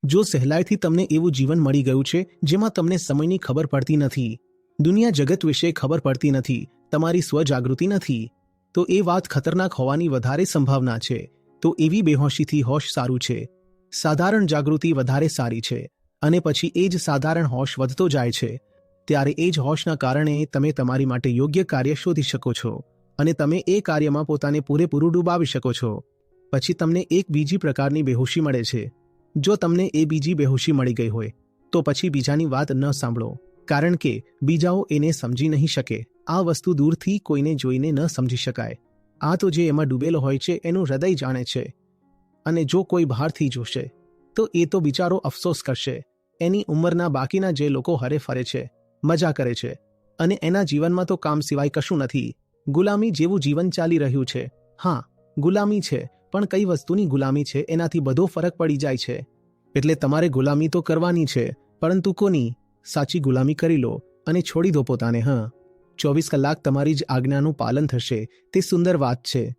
જો સહેલાઈથી તમને એવું જીવન મળી ગયું છે જેમાં તમને સમયની ખબર પડતી નથી, દુનિયા જગત વિશે ખબર પડતી નથી, તમારી સ્વજાગૃતિ નથી, તો એ વાત ખતરનાક હોવાની વધારે સંભાવના છે. તો એવી બેહોશીથી હોશ સારું છે. સાધારણ જાગૃતિ વધારે સારી છે. અને પછી એ જ સાધારણ હોશ વધતો જાય છે. ત્યારે એ જ હોશના કારણે તમે તમારી માટે યોગ્ય કાર્ય શોધી શકો છો અને તમે એ કાર્યમાં પોતાને પૂરેપૂરું ડૂબાવી શકો છો. પછી તમને એક બીજી પ્રકારની બેહોશી મળે છે. જો તમને એ બીજી બેહોશી મળી ગઈ હોય તો પછી બીજાની વાત ન સાંભળો, કારણ કે બીજાઓ એને સમજી નહીં શકે. આ વસ્તુ દૂરથી કોઈને જોઈને ન સમજી શકાય. આ તો જે એમાં ડૂબેલો હોય છે એનું હૃદય જાણે છે. અને જો કોઈ બહારથી જોશે તો એ તો બિચારો અફસોસ કરશે. એની ઉંમરના બાકીના જે લોકો હરે ફરે છે, મજા કરે છે અને એના જીવનમાં તો કામ સિવાય કશું નથી. ગુલામી જેવું જીવન ચાલી રહ્યું છે. હા, ગુલામી છે, પણ કઈ વસ્તુની ગુલામી છે એનાથી બધો ફરક પડી જાય છે. એટલે તમારે ગુલામી તો કરવાની છે, પરંતુ કોની? સાચી ગુલામી કરી લો અને છોડી દો પોતાને. 24 કલાક તમારી જ આજ્ઞાનું પાલન થશે તે સુંદર વાત છે.